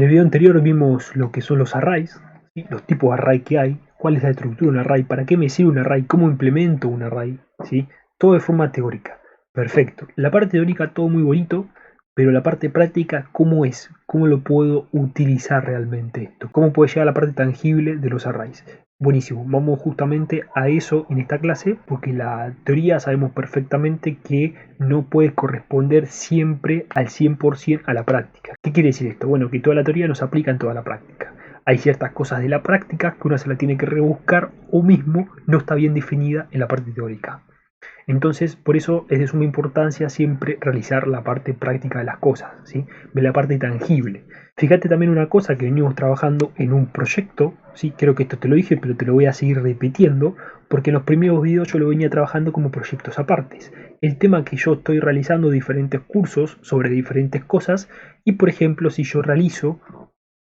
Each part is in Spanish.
En el video anterior vimos lo que son los arrays, ¿sí? Los tipos de array que hay, cuál es la estructura de un array, para qué me sirve un array, cómo implemento un array, ¿sí? Todo de forma teórica. Perfecto. La parte teórica todo muy bonito, pero la parte práctica, ¿cómo es? ¿Cómo lo puedo utilizar realmente esto? ¿Cómo puedo llegar a la parte tangible de los arrays? Buenísimo, vamos justamente a eso en esta clase, porque la teoría sabemos perfectamente que no puede corresponder siempre al 100% a la práctica. ¿Qué quiere decir esto? Bueno, que toda la teoría no se aplica en toda la práctica. Hay ciertas cosas de la práctica que uno se la tiene que rebuscar o mismo no está bien definida en la parte teórica. Entonces, por eso es de suma importancia siempre realizar la parte práctica de las cosas, ¿sí? De la parte tangible. Fíjate también una cosa que venimos trabajando en un proyecto, ¿sí? Creo que esto te lo dije, pero te lo voy a seguir repitiendo, porque en los primeros videos yo lo venía trabajando como proyectos apartes. El tema que yo estoy realizando diferentes cursos sobre diferentes cosas, y por ejemplo, si yo realizo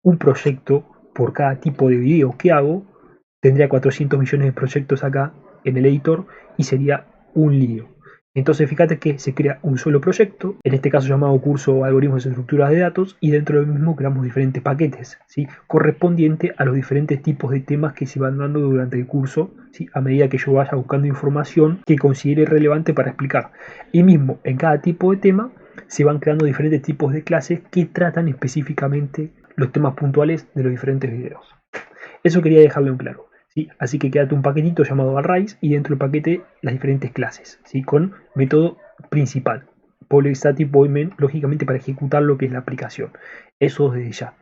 un proyecto por cada tipo de video que hago, tendría 400 millones de proyectos acá en el editor y sería un lío. Entonces fíjate que se crea un solo proyecto, en este caso llamado curso algoritmos y estructuras de datos, y dentro del mismo creamos diferentes paquetes, ¿sí? Correspondiente a los diferentes tipos de temas que se van dando durante el curso, ¿sí? A medida que yo vaya buscando información que considere relevante para explicar. Y mismo en cada tipo de tema se van creando diferentes tipos de clases que tratan específicamente los temas puntuales de los diferentes videos. Eso quería dejarlo en claro. ¿Sí? Así que quédate un paquetito llamado arrays y dentro del paquete las diferentes clases, ¿sí? Con método principal, public static void main, lógicamente para ejecutar lo que es la aplicación. Eso desde ya.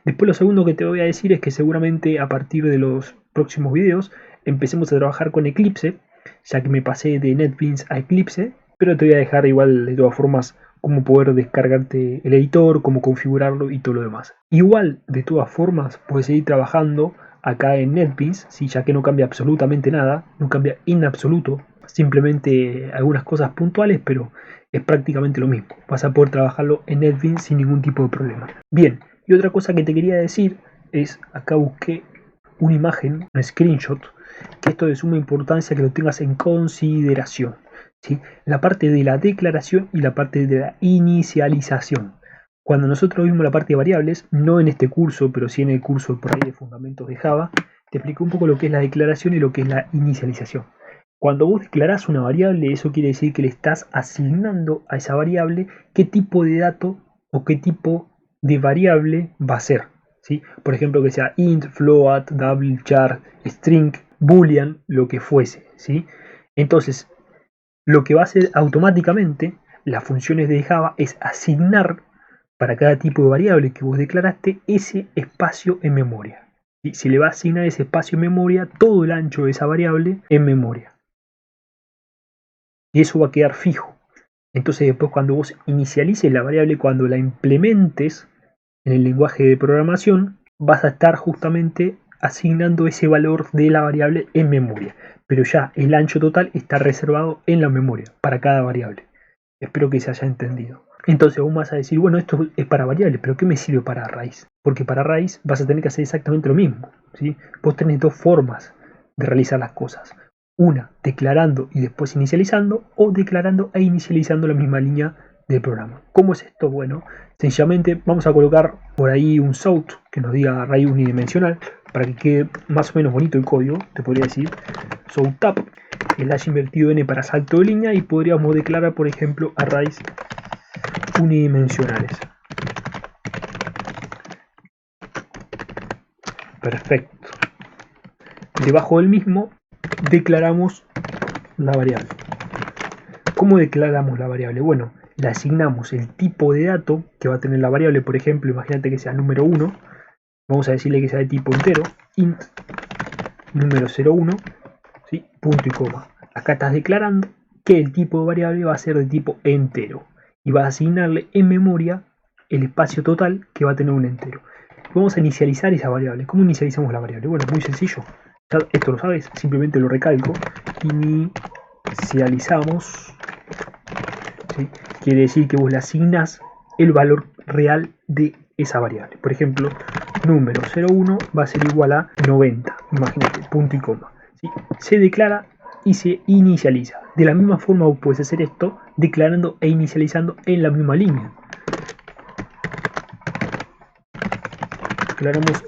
Después lo segundo que te voy a decir es que seguramente a partir de los próximos videos empecemos a trabajar con Eclipse, ya que me pasé de NetBeans a Eclipse, pero te voy a dejar igual de todas formas cómo poder descargarte el editor, cómo configurarlo y todo lo demás. Igual de todas formas puedes seguir trabajando acá en NetBeans, ¿sí? Ya que no cambia absolutamente nada, no cambia en absoluto, simplemente algunas cosas puntuales, pero es prácticamente lo mismo. Vas a poder trabajarlo en NetBeans sin ningún tipo de problema. Bien, y otra cosa que te quería decir es, acá busqué una imagen, un screenshot, que esto es de suma importancia que lo tengas en consideración, ¿sí? La parte de la declaración y la parte de la inicialización. Cuando nosotros vimos la parte de variables, no en este curso, pero sí en el curso por ahí de fundamentos de Java, te explico un poco lo que es la declaración y lo que es la inicialización. Cuando vos declarás una variable, eso quiere decir que le estás asignando a esa variable qué tipo de dato o qué tipo de variable va a ser, ¿sí? Por ejemplo, que sea int, float, double, char, string, boolean, lo que fuese, ¿sí? Entonces, lo que va a hacer automáticamente las funciones de Java es asignar para cada tipo de variable que vos declaraste ese espacio en memoria. ¿Sí? Se le va a asignar ese espacio en memoria, todo el ancho de esa variable en memoria. Y eso va a quedar fijo. Entonces después cuando vos inicialices la variable, cuando la implementes en el lenguaje de programación, vas a estar justamente asignando ese valor de la variable en memoria. Pero ya el ancho total está reservado en la memoria para cada variable. Espero que se haya entendido. Entonces vos vas a decir, bueno, esto es para variables, pero ¿qué me sirve para arrays? Porque para arrays vas a tener que hacer exactamente lo mismo, ¿sí? Vos tenés dos formas de realizar las cosas. Una, declarando y después inicializando, o declarando e inicializando la misma línea del programa. ¿Cómo es esto? Bueno, sencillamente vamos a colocar por ahí un south que nos diga array unidimensional para que quede más o menos bonito el código. Te podría decir south tab, slash invertido n para salto de línea, y podríamos declarar, por ejemplo, arrays unidimensionales. Perfecto. Debajo del mismo declaramos la variable. ¿Cómo declaramos la variable? Bueno, le asignamos el tipo de dato que va a tener la variable. Por ejemplo, imagínate que sea número 1. Vamos a decirle que sea de tipo entero, int número 01, ¿sí? Punto y coma. Acá estás declarando que el tipo de variable va a ser de tipo entero y vas a asignarle en memoria el espacio total que va a tener un entero. Vamos a inicializar esa variable. ¿Cómo inicializamos la variable? Bueno, es muy sencillo. Esto lo sabes, simplemente lo recalco. Inicializamos, ¿sí? Quiere decir que vos le asignas el valor real de esa variable. Por ejemplo, número 01 va a ser igual a 90. Imagínate, punto y coma, ¿sí? Se declara y se inicializa. De la misma forma vos puedes hacer esto declarando e inicializando en la misma línea. declaramos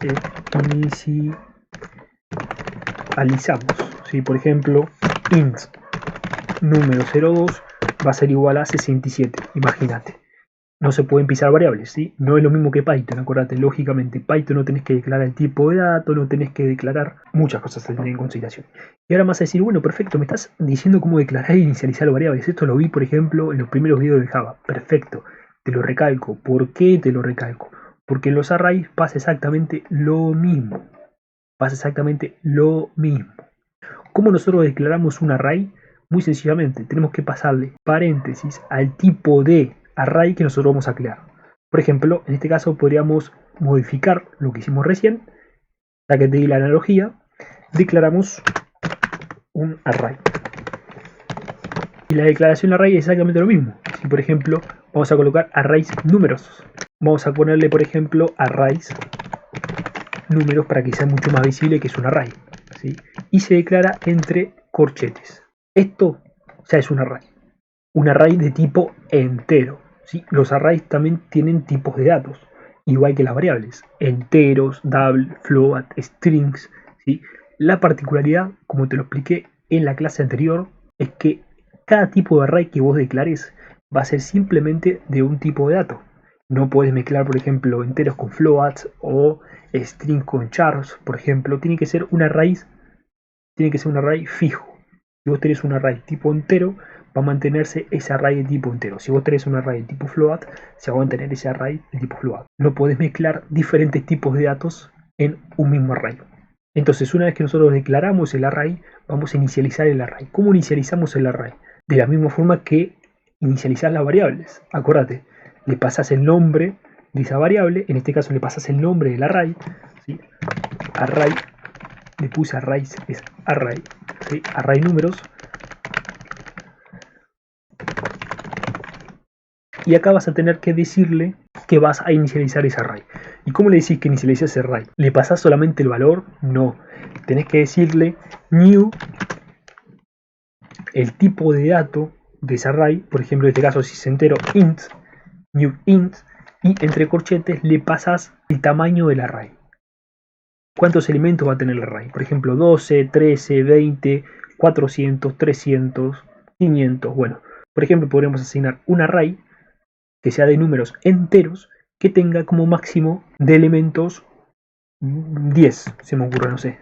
inicializamos. ¿Sí? Por ejemplo, int número 02 va a ser igual a 67, imagínate. No se pueden pisar variables, ¿sí? No es lo mismo que Python, acuérdate, lógicamente. Python no tenés que declarar el tipo de dato, no tenés que declarar muchas cosas a tener en consideración. Y ahora me vas a decir, bueno, perfecto, me estás diciendo cómo declarar e inicializar variables. Esto lo vi, por ejemplo, en los primeros videos de Java. Perfecto, te lo recalco. ¿Por qué te lo recalco? Porque en los arrays pasa exactamente lo mismo. Pasa exactamente lo mismo. ¿Cómo nosotros declaramos un array? Muy sencillamente, tenemos que pasarle paréntesis al tipo de array que nosotros vamos a crear. Por ejemplo, en este caso podríamos modificar lo que hicimos recién, ya que te di la analogía, declaramos un array. Y la declaración de array es exactamente lo mismo. Si por ejemplo vamos a colocar arrays numerosos, vamos a ponerle por ejemplo arrays números para que sea mucho más visible que es un array, ¿sí? Y se declara entre corchetes. Esto ya es un array de tipo entero, ¿sí? Los arrays también tienen tipos de datos, igual que las variables, enteros, double, float, strings, ¿sí? La particularidad, como te lo expliqué en la clase anterior, es que cada tipo de array que vos declares va a ser simplemente de un tipo de dato. No puedes mezclar, por ejemplo, enteros con floats o strings con chars, por ejemplo. Tiene que ser un array fijo. Si vos tenés un array tipo entero, va a mantenerse ese array de tipo entero. Si vos tenés un array de tipo float, se va a mantener ese array de tipo float. No podés mezclar diferentes tipos de datos en un mismo array. Entonces, una vez que nosotros declaramos el array, vamos a inicializar el array. ¿Cómo inicializamos el array? De la misma forma que inicializar las variables. Acuérdate, le pasas el nombre de esa variable, en este caso le pasas el nombre del array, ¿sí? Array, le puse arrays, es array, ¿sí? Array números. Y acá vas a tener que decirle que vas a inicializar ese array. ¿Y cómo le decís que inicializas ese array? ¿Le pasás solamente el valor? No. Tenés que decirle new, el tipo de dato de ese array. Por ejemplo, en este caso, si es entero, int, new int, y entre corchetes le pasas el tamaño del array. ¿Cuántos elementos va a tener el array? Por ejemplo, 12, 13, 20, 400, 300, 500. Bueno, por ejemplo, podríamos asignar un array que sea de números enteros, que tenga como máximo de elementos 10, se me ocurre, no sé,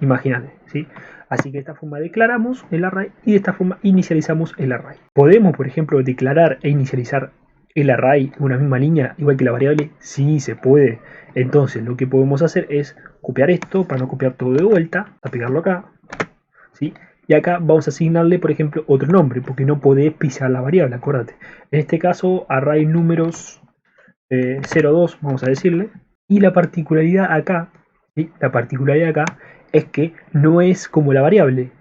imagínate, ¿sí? Así que de esta forma declaramos el array y de esta forma inicializamos el array. Podemos, por ejemplo, declarar e inicializar el array en una misma línea, igual que la variable. Sí, se puede. Entonces lo que podemos hacer es copiar esto para no copiar todo de vuelta, a pegarlo acá, ¿sí? Y acá vamos a asignarle, por ejemplo, otro nombre, porque no podés pisar la variable, acuérdate. En este caso, array números 02, vamos a decirle. Y la particularidad acá, ¿sí? La particularidad acá es que no es como la variable.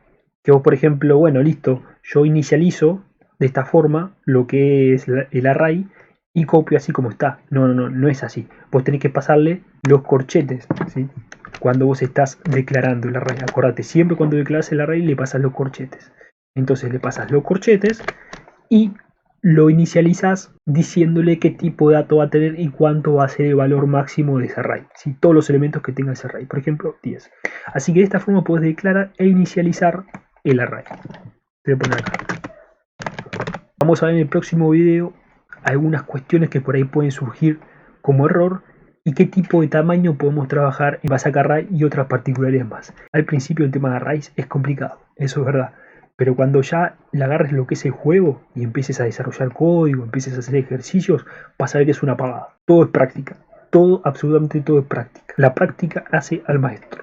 Que vos, por ejemplo, bueno, listo, yo inicializo de esta forma lo que es el array y copio así como está. No es así. Vos tenés que pasarle los corchetes, ¿sí? Cuando vos estás declarando el array. Acordate, siempre cuando declaras el array le pasas los corchetes. Entonces le pasas los corchetes y lo inicializas diciéndole qué tipo de dato va a tener y cuánto va a ser el valor máximo de ese array. ¿Sí? Todos los elementos que tenga ese array. Por ejemplo, 10. Así que de esta forma puedes declarar e inicializar el array. Te voy a poner acá. Vamos a ver en el próximo video algunas cuestiones que por ahí pueden surgir como error y qué tipo de tamaño podemos trabajar en base a array y otras particularidades más. Al principio el tema de arrays es complicado, eso es verdad, pero cuando ya le agarres lo que es el juego y empieces a desarrollar código, empieces a hacer ejercicios, vas a ver que es una pavada. Todo es práctica, todo, absolutamente todo es práctica. La práctica hace al maestro.